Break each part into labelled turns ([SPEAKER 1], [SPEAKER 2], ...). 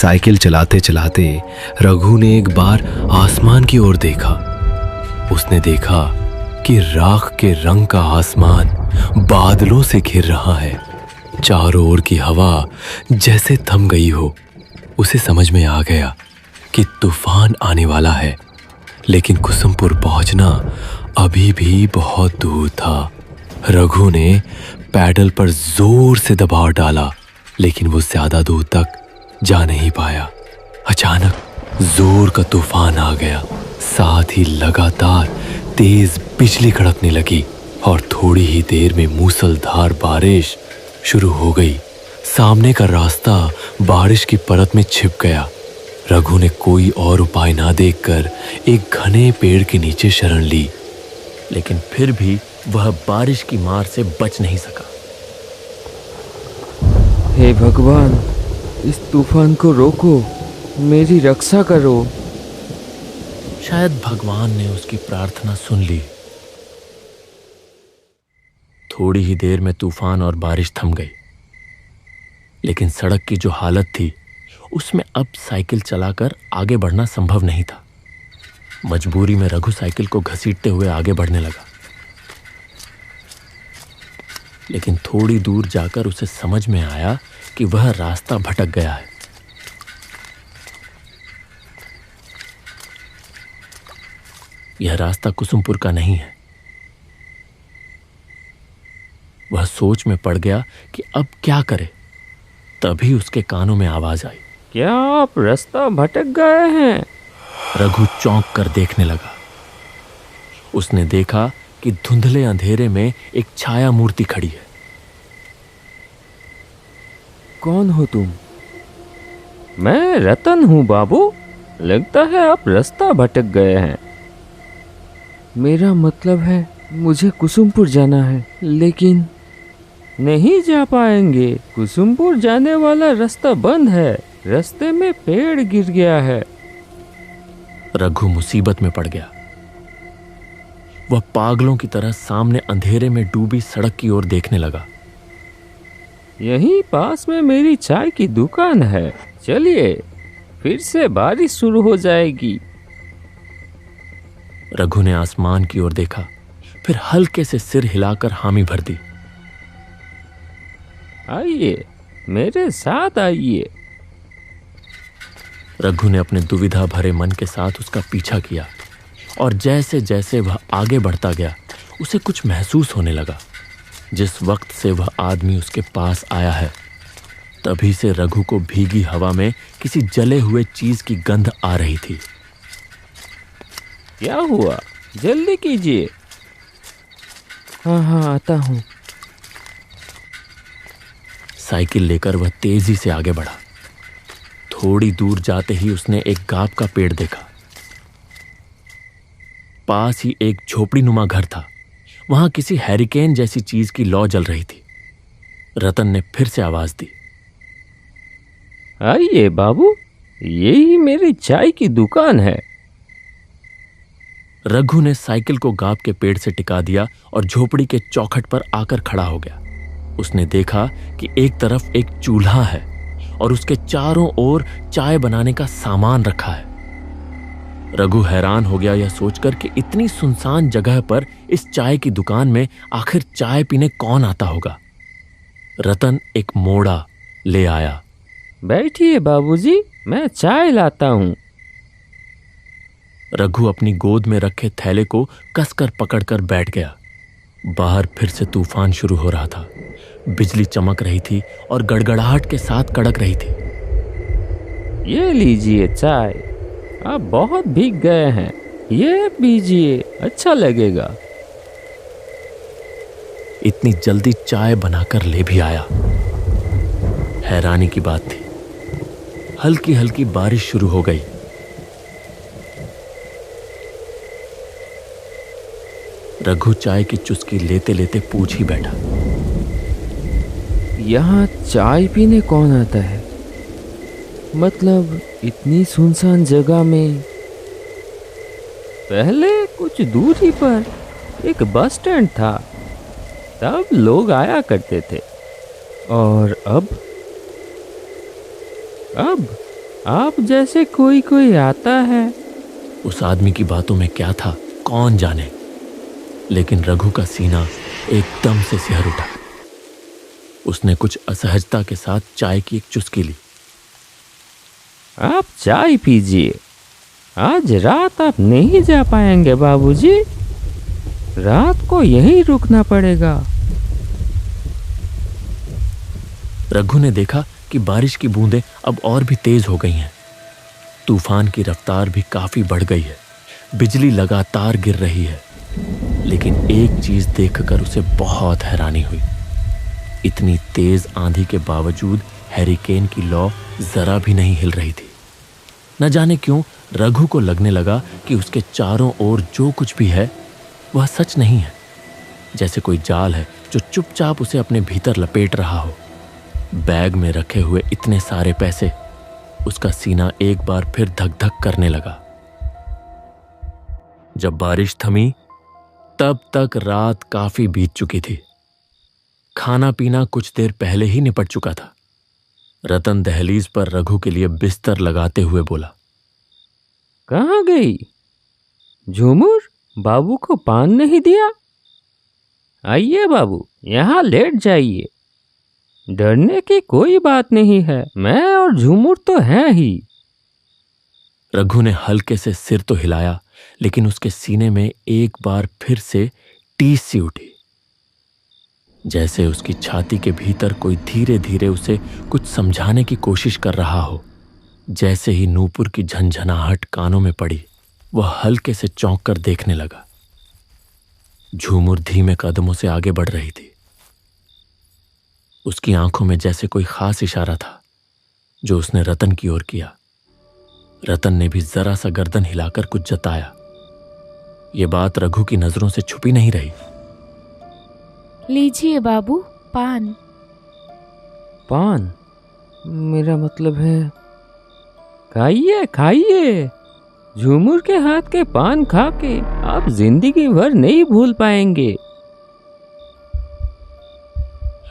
[SPEAKER 1] Cycle चलाते चलाते रघु ने एक बार आसमान की ओर देखा। उसने देखा कि राख के रंग का आसमान बादलों से घिर रहा है। चारों ओर की हवा जैसे थम गई हो। उसे समझ में आ गया कि तूफान आने वाला है, लेकिन कुसुमपुर पहुंचना अभी भी बहुत दूर था। रघु ने पैडल पर जोर से दबाव डाला, लेकिन वो ज्यादा दूर तक जा नहीं पाया। अचानक जोर का तूफान आ गया, साथ ही लगातार तेज बिजली कड़कने लगी और थोड़ी ही देर में मूसलधार बारिश शुरू हो गई। सामने का रास्ता बारिश की परत में छिप गया। रघु ने कोई और उपाय ना देखकर एक घने पेड़ के नीचे शरण ली, लेकिन फिर भी वह बारिश की मार से बच नहीं सका।
[SPEAKER 2] हे भगवान, इस तूफान को रोको, मेरी रक्षा करो।
[SPEAKER 1] शायद भगवान ने उसकी प्रार्थना सुन ली। थोड़ी ही देर में तूफान और बारिश थम गई, लेकिन सड़क की जो हालत थी उसमें अब साइकिल चलाकर आगे बढ़ना संभव नहीं था। मजबूरी में रघु साइकिल को घसीटते हुए आगे बढ़ने लगा, लेकिन थोड़ी दूर जाकर उसे समझ में आया कि वह रास्ता भटक गया है। यह रास्ता कुसुमपुर का नहीं है। वह सोच में पड़ गया कि अब क्या करे। तभी उसके कानों में आवाज आई,
[SPEAKER 2] क्या आप रास्ता भटक गए हैं?
[SPEAKER 1] रघु चौंक कर देखने लगा। उसने देखा कि धुंधले अंधेरे में एक छाया मूर्ति खड़ी है।
[SPEAKER 2] कौन हो तुम? मैं रतन हूँ बाबू। लगता है आप रास्ता भटक गए हैं। मेरा मतलब है मुझे कुसुमपुर जाना है, लेकिन नहीं जा पाएंगे। कुसुमपुर जाने वाला रास्ता बंद है। रास्ते में पेड़ गिर गया है।
[SPEAKER 1] रघु मुसीबत में पड़ गया। वह पागलों की तरह सामने अंधेरे में डूबी सड़क की ओर देखने लगा।
[SPEAKER 2] यहीं पास में मेरी चाय की दुकान है, चलिए, फिर से बारिश शुरू हो जाएगी।
[SPEAKER 1] रघु ने आसमान की ओर देखा, फिर हल्के से सिर हिलाकर हामी भर दी।
[SPEAKER 2] आइए, मेरे साथ आइए।
[SPEAKER 1] रघु ने अपने दुविधा भरे मन के साथ उसका पीछा किया, और जैसे जैसे वह आगे बढ़ता गया उसे कुछ महसूस होने लगा। जिस वक्त से वह आदमी उसके पास आया है, तभी से रघु को भीगी हवा में किसी जले हुए चीज की गंध आ रही थी।
[SPEAKER 2] क्या हुआ? जल्दी कीजिए। हाँ, आता हूँ।
[SPEAKER 1] साइकिल लेकर वह तेजी से आगे बढ़ा। थोड़ी दूर जाते ही उसने एक गांव का पेड़ देखा। पास ही एक झोपड़ी नुमा घर था। वहां किसी हैरिकेन जैसी चीज की लौ जल रही थी। रतन ने फिर से आवाज दी,
[SPEAKER 2] आइए बाबू, यही मेरी चाय की दुकान है।
[SPEAKER 1] रघु ने साइकिल को गांव के पेड़ से टिका दिया और झोपड़ी के चौखट पर आकर खड़ा हो गया। उसने देखा कि एक तरफ एक चूल्हा है और उसके चारों ओर चाय बनाने का सामान रखा है। रघु हैरान हो गया यह सोचकर कि इतनी सुनसान जगह पर इस चाय की दुकान में आखिर चाय पीने कौन आता होगा। रतन एक मोड़ा ले आया।
[SPEAKER 2] बैठिए बाबूजी, मैं चाय लाता हूँ।
[SPEAKER 1] रघु अपनी गोद में रखे थैले को कसकर पकड़कर बैठ गया। बाहर फिर से तूफान शुरू हो रहा था। बिजली चमक रही थी और गड़गड़ाहट के साथ कड़क रही थी।
[SPEAKER 2] ये लीजिए चाय, आप बहुत भीग गए हैं, ये पीजिए, अच्छा लगेगा।
[SPEAKER 1] इतनी जल्दी चाय बनाकर ले भी आया। हैरानी की बात थी, हल्की हल्की बारिश शुरू हो गई। रघु चाय की चुस्की लेते लेते पूछ ही बैठा,
[SPEAKER 2] यहाँ चाय पीने कौन आता है? मतलब इतनी सुनसान जगह में। पहले कुछ दूरी पर एक बस स्टैंड था, तब लोग आया करते थे। और अब आप जैसे कोई कोई आता है।
[SPEAKER 1] उस आदमी की बातों में क्या था कौन जाने, लेकिन रघु का सीना एकदम से सिहर उठा। उसने कुछ असहजता के साथ चाय की एक चुस्की ली।
[SPEAKER 2] आप चाय पीजिए। आज रात आप नहीं जा पाएंगे बाबूजी, रात को यहीं रुकना पड़ेगा।
[SPEAKER 1] रघु ने देखा कि बारिश की बूंदें अब और भी तेज हो गई हैं। तूफान की रफ्तार भी काफी बढ़ गई है। बिजली लगातार गिर रही है। लेकिन एक चीज देखकर उसे बहुत हैरानी हुई। इतनी तेज आंधी के बावजूद हैरिकेन की लौ जरा भी नहीं हिल रही थी। न जाने क्यों रघु को लगने लगा कि उसके चारों ओर जो कुछ भी है वह सच नहीं है, जैसे कोई जाल है जो चुपचाप उसे अपने भीतर लपेट रहा हो। बैग में रखे हुए इतने सारे पैसे, उसका सीना एक बार फिर धक धक करने लगा। जब बारिश थमी तब तक रात काफी बीत चुकी थी। खाना पीना कुछ देर पहले ही निपट चुका था। रतन दहलीज पर रघु के लिए बिस्तर लगाते हुए बोला,
[SPEAKER 2] कहाँ गई झूमर? बाबू को पान नहीं दिया? आइए बाबू, यहाँ लेट जाइए। डरने की कोई बात नहीं है, मैं और झूमर तो हैं ही।
[SPEAKER 1] रघु ने हल्के से सिर तो हिलाया, लेकिन उसके सीने में एक बार फिर से टीस सी उठी, जैसे उसकी छाती के भीतर कोई धीरे धीरे उसे कुछ समझाने की कोशिश कर रहा हो। जैसे ही नूपुर की झंझनाहट कानों में पड़ी, वह हल्के से चौंक कर देखने लगा। झूमर धीमे कदमों से आगे बढ़ रही थी। उसकी आंखों में जैसे कोई खास इशारा था जो उसने रतन की ओर किया। रतन ने भी जरा सा गर्दन हिलाकर कुछ जताया। यह बात रघु की नजरों से छुपी नहीं रही।
[SPEAKER 3] लीजिए बाबू, पान।
[SPEAKER 2] पान? मेरा मतलब है खाइए खाइए। झूमर के हाथ के पान खा के आप जिंदगी भर नहीं भूल पाएंगे।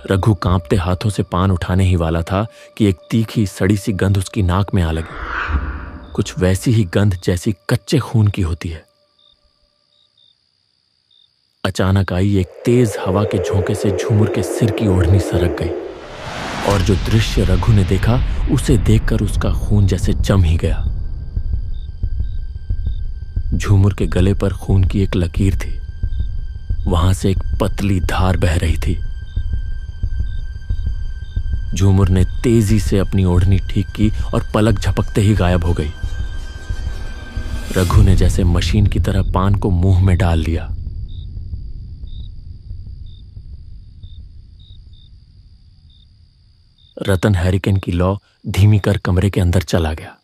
[SPEAKER 1] रघु कांपते हाथों से पान उठाने ही वाला था कि एक तीखी सड़ी सी गंध उसकी नाक में आ लगी। कुछ वैसी ही गंध जैसी कच्चे खून की होती है। अचानक आई एक तेज हवा के झोंके से झूमर के सिर की ओढ़नी सरक गई, और जो दृश्य रघु ने देखा उसे देखकर उसका खून जैसे जम ही गया। झूमर के गले पर खून की एक लकीर थी। वहां से एक पतली धार बह रही थी। झूमर ने तेजी से अपनी ओढ़नी ठीक की और पलक झपकते ही गायब हो गई। रघु ने जैसे मशीन की तरह पान को मुंह में डाल लिया। रतन हैरिकेन की लौ धीमी कर कमरे के अंदर चला गया।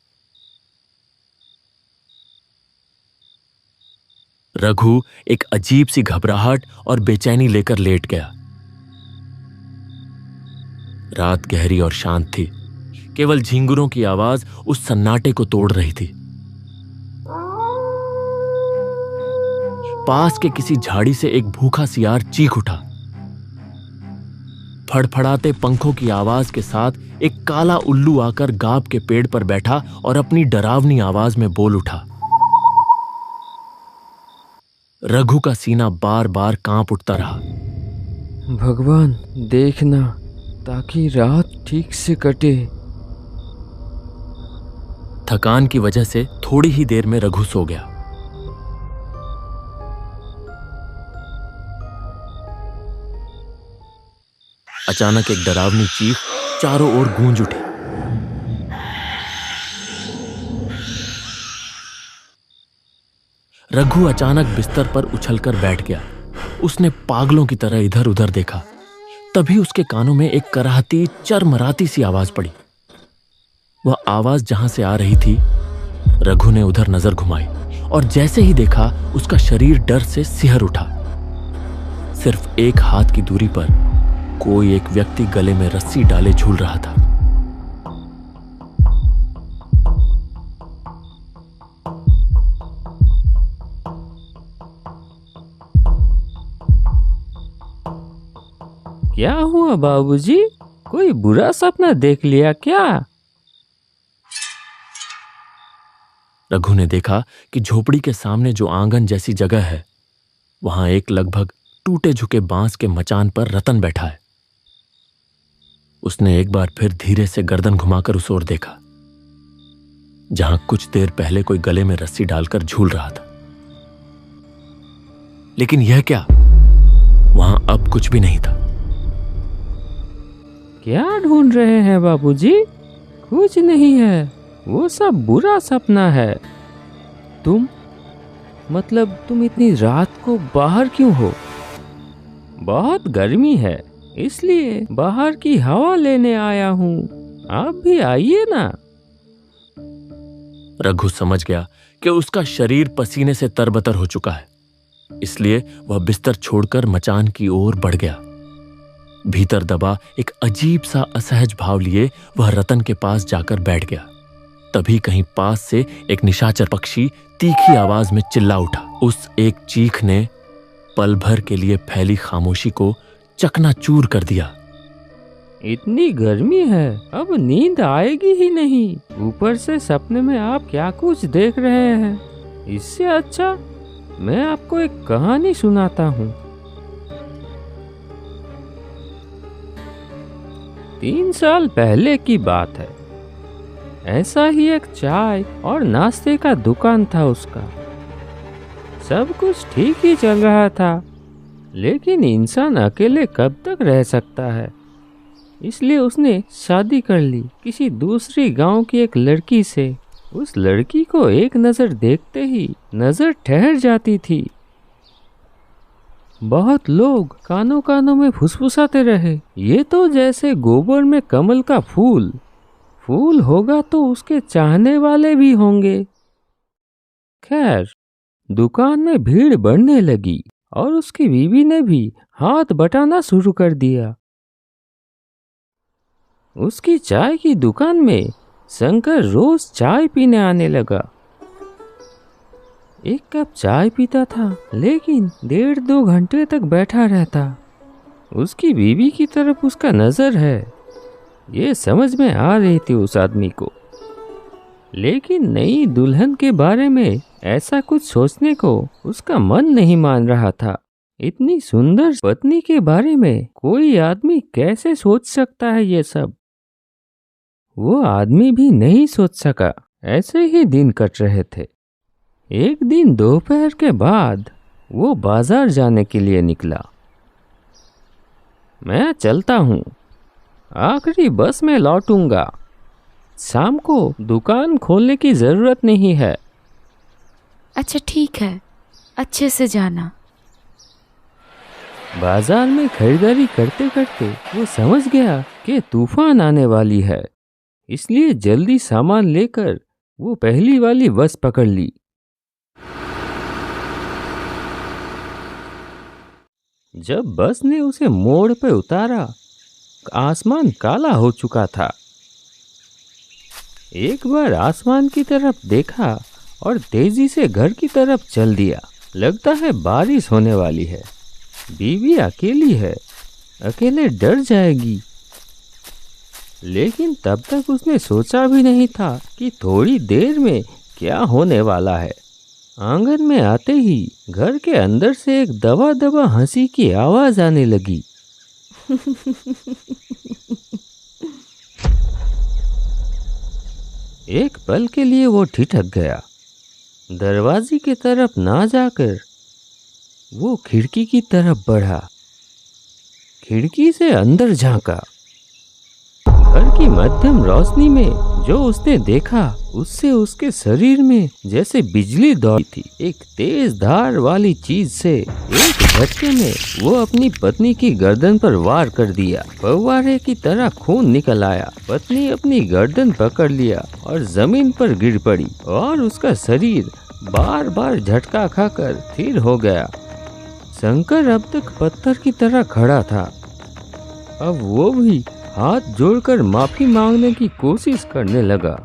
[SPEAKER 1] रघु एक अजीब सी घबराहट और बेचैनी लेकर लेट गया। रात गहरी और शांत थी। केवल झिंगुरों की आवाज उस सन्नाटे को तोड़ रही थी। पास के किसी झाड़ी से एक भूखा सियार चीख उठा। फड़फड़ाते पंखों की आवाज के साथ एक काला उल्लू आकर गाब के पेड़ पर बैठा और अपनी डरावनी आवाज में बोल उठा। रघु का सीना बार बार कांप उठता रहा।
[SPEAKER 2] भगवान देखना, ताकि रात ठीक से कटे।
[SPEAKER 1] थकान की वजह से थोड़ी ही देर में रघु सो गया। अचानक एक डरावनी चीख चारों ओर गूंज उठी। रघु अचानक बिस्तर पर उछलकर बैठ गया। उसने पागलों की तरह इधर उधर देखा। तभी उसके कानों में एक कराहती चरमराती सी आवाज पड़ी। वह आवाज जहां से आ रही थी, रघु ने उधर नजर घुमाई और जैसे ही देखा उसका शरीर डर से सिहर उठा। सिर्फ एक हाथ की दूरी पर कोई एक व्यक्ति गले में रस्सी डाले झूल रहा था।
[SPEAKER 2] क्या हुआ बाबूजी? कोई बुरा सपना देख लिया क्या?
[SPEAKER 1] रघु ने देखा कि झोपड़ी के सामने जो आंगन जैसी जगह है, वहां एक लगभग टूटे झुके बांस के मचान पर रतन बैठा है। उसने एक बार फिर धीरे से गर्दन घुमाकर उस ओर देखा, जहां कुछ देर पहले कोई गले में रस्सी डालकर झूल रहा था। लेकिन यह क्या, वहां अब कुछ भी नहीं था।
[SPEAKER 2] क्या ढूंढ रहे हैं बाबूजी? कुछ नहीं है, वो सब बुरा सपना है। तुम इतनी रात को बाहर क्यों हो? बहुत गर्मी है, इसलिए बाहर की हवा लेने आया हूँ। आप भी आइए ना।
[SPEAKER 1] रघु समझ गया कि उसका शरीर पसीने से तरबतर हो चुका है, इसलिए वह बिस्तर छोड़कर मचान की ओर बढ़ गया। भीतर दबा एक अजीब सा असहज भाव लिए वह रतन के पास जाकर बैठ गया। तभी कहीं पास से एक निशाचर पक्षी तीखी आवाज में चिल्ला उठा। उस एक चीख ने पल भर के लिए फैली खामोशी को चकनाचूर कर दिया।
[SPEAKER 2] इतनी गर्मी है, अब नींद आएगी ही नहीं। ऊपर से सपने में आप क्या कुछ देख रहे हैं। इससे अच्छा मैं आपको एक कहानी सुनाता हूँ। 3 साल पहले की बात है। ऐसा ही एक चाय और नाश्ते का दुकान था उसका। सब कुछ ठीक ही चल रहा था, लेकिन इंसान अकेले कब तक रह सकता है। इसलिए उसने शादी कर ली किसी दूसरी गांव की एक लड़की से। उस लड़की को एक नजर देखते ही नजर ठहर जाती थी। बहुत लोग कानों कानों में फुसफुसाते रहे, ये तो जैसे गोबर में कमल का फूल होगा तो उसके चाहने वाले भी होंगे। खैर, दुकान में भीड़ बढ़ने लगी और उसकी बीवी ने भी हाथ बटाना शुरू कर दिया। उसकी चाय की दुकान में शंकर रोज चाय पीने आने लगा। एक कप चाय पीता था, लेकिन 1.5-2 घंटे तक बैठा रहता। उसकी बीवी की तरफ उसका नजर है, ये समझ में आ रही थी उस आदमी को। लेकिन नई दुल्हन के बारे में ऐसा कुछ सोचने को उसका मन नहीं मान रहा था। इतनी सुंदर पत्नी के बारे में कोई आदमी कैसे सोच सकता है ये सब? वो आदमी भी नहीं सोच सका। ऐसे ही दिन कट रहे थे। एक दिन दोपहर के बाद वो बाजार जाने के लिए निकला। मैं चलता हूँ, आखिरी बस में लौटूंगा। शाम को दुकान खोलने की जरूरत नहीं है।
[SPEAKER 3] अच्छा ठीक है, अच्छे से जाना।
[SPEAKER 2] बाजार में खरीदारी करते करते वो समझ गया कि तूफान आने वाली है, इसलिए जल्दी सामान लेकर वो पहली वाली बस पकड़ ली। जब बस ने उसे मोड़ पर उतारा, आसमान काला हो चुका था। एक बार आसमान की तरफ देखा और तेजी से घर की तरफ चल दिया। लगता है बारिश होने वाली है। बीवी अकेली है, अकेले डर जाएगी। लेकिन तब तक उसने सोचा भी नहीं था कि थोड़ी देर में क्या होने वाला है। आंगन में आते ही घर के अंदर से एक दबा दबा हंसी की आवाज आने लगी। एक पल के लिए वो ठिठक गया। दरवाजे की तरफ ना जाकर वो खिड़की की तरफ बढ़ा। खिड़की से अंदर झांका। घर की मध्यम रोशनी में जो उसने देखा, उससे उसके शरीर में जैसे बिजली दौड़ी थी। एक तेज धार वाली चीज से एक झटके में वो अपनी पत्नी की गर्दन पर वार कर दिया। फव्वारे की तरह खून निकल आया। पत्नी अपनी गर्दन पकड़ लिया और जमीन पर गिर पड़ी और उसका शरीर बार बार झटका खाकर स्थिर हो गया। शंकर अब तक पत्थर की तरह खड़ा था। अब वो भी हाथ जोड़कर माफी मांगने की कोशिश करने लगा।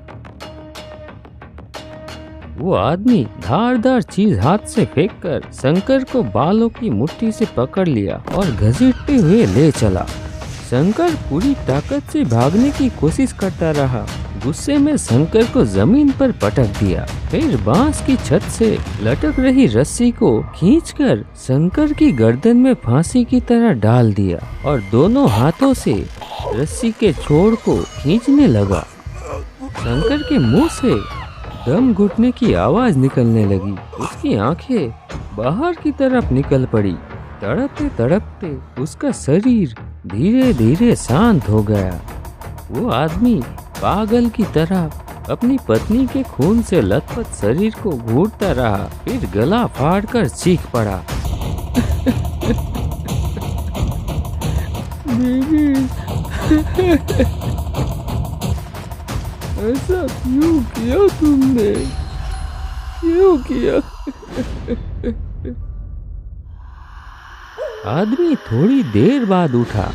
[SPEAKER 2] वो आदमी धारदार चीज हाथ से फेंककर शंकर को बालों की मुट्ठी से पकड़ लिया और घसीटते हुए ले चला। शंकर पूरी ताकत से भागने की कोशिश करता रहा। गुस्से में शंकर को जमीन पर पटक दिया। फिर बांस की छत से लटक रही रस्सी को खींचकर शंकर की गर्दन में फांसी की तरह डाल दिया और दोनों हाथों से रस्सी के छोर को खींचने लगा। शंकर के मुंह से दम घुटने की आवाज निकलने लगी। उसकी आंखें बाहर की तरफ निकल पड़ी। तड़पते तड़पते उसका शरीर धीरे धीरे शांत हो गया। वो आदमी पागल की तरह अपनी पत्नी के खून से लथपथ शरीर को घूरता रहा। फिर गला फाड़कर चीख पड़ा, बीवी, ऐसा क्यों किया तुमने? क्यों किया? आदमी थोड़ी देर बाद उठा,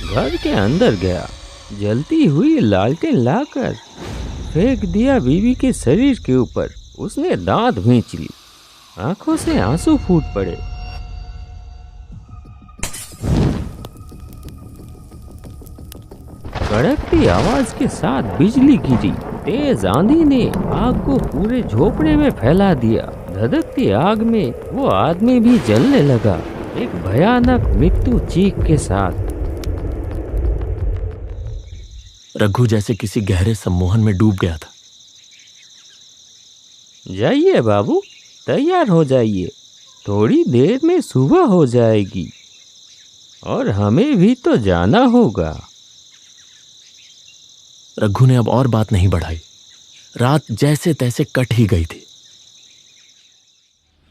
[SPEAKER 2] घर के अंदर गया, जलती हुई लालटेन लाकर फेंक दिया बीवी के शरीर के ऊपर। उसने दांत भींच ली, आंखों से आंसू फूट पड़े। कड़कती आवाज के साथ बिजली गिरी। तेज आंधी ने आग को पूरे झोपड़े में फैला दिया। धधकती आग में वो आदमी भी जलने लगा, एक भयानक मृत्यु चीख के साथ।
[SPEAKER 1] रघु जैसे किसी गहरे सम्मोहन में डूब गया था।
[SPEAKER 2] जाइए बाबू, तैयार हो जाइए, थोड़ी देर में सुबह हो जाएगी और हमें भी तो जाना होगा।
[SPEAKER 1] रघु ने अब और बात नहीं बढ़ाई। रात जैसे तैसे कट ही गई थी।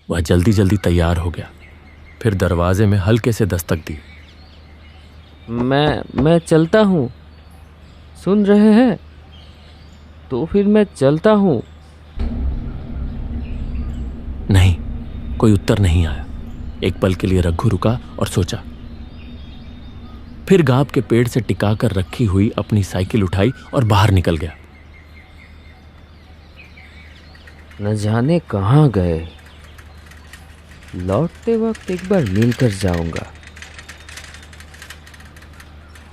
[SPEAKER 1] वह जल्दी जल्दी तैयार हो गया। फिर दरवाजे में हल्के से दस्तक दी।
[SPEAKER 2] मैं चलता हूँ, सुन रहे हैं? तो फिर मैं चलता हूँ।
[SPEAKER 1] नहीं, कोई उत्तर नहीं आया। एक पल के लिए रघु रुका और सोचा। फिर गाब के पेड़ से टिकाकर रखी हुई अपनी साइकिल उठाई और बाहर निकल गया।
[SPEAKER 2] न जाने कहाँ गए। लौटते वक्त एक बार मिलकर जाऊंगा।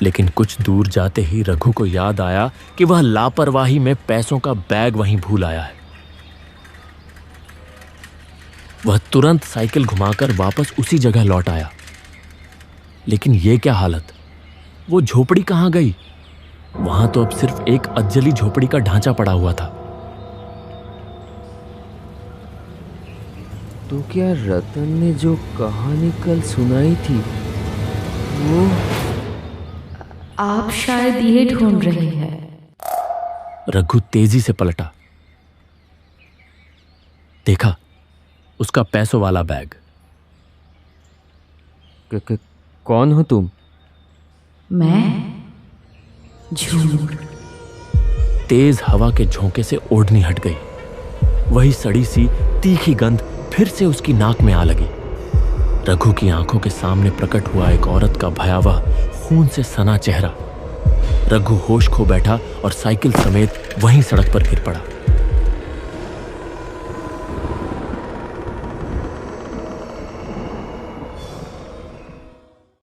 [SPEAKER 1] लेकिन कुछ दूर जाते ही रघु को याद आया कि वह लापरवाही में पैसों का बैग वहीं भूल आया है। वह तुरंत साइकिल घुमाकर वापस उसी जगह लौट आया। लेकिन यह क्या हालत! वो झोपड़ी कहाँ गई? वहां तो अब सिर्फ एक अज्जली झोपड़ी का ढांचा पड़ा हुआ था।
[SPEAKER 2] तो क्या रतन ने जो कहानी कल सुनाई थी वो?
[SPEAKER 3] आप शायद ये ढूंढ रहे हैं।
[SPEAKER 1] रघु तेजी से पलटा। देखा, उसका पैसों वाला बैग।
[SPEAKER 2] कौन हो तुम?
[SPEAKER 3] मैं झूठ।
[SPEAKER 1] तेज हवा के झोंके से ओढ़नी हट गई। वही सड़ी सी तीखी गंध फिर से उसकी नाक में आ लगी। रघु की आंखों के सामने प्रकट हुआ एक औरत का भयावह खून से सना चेहरा। रघु होश खो बैठा और साइकिल समेत वहीं सड़क पर गिर पड़ा।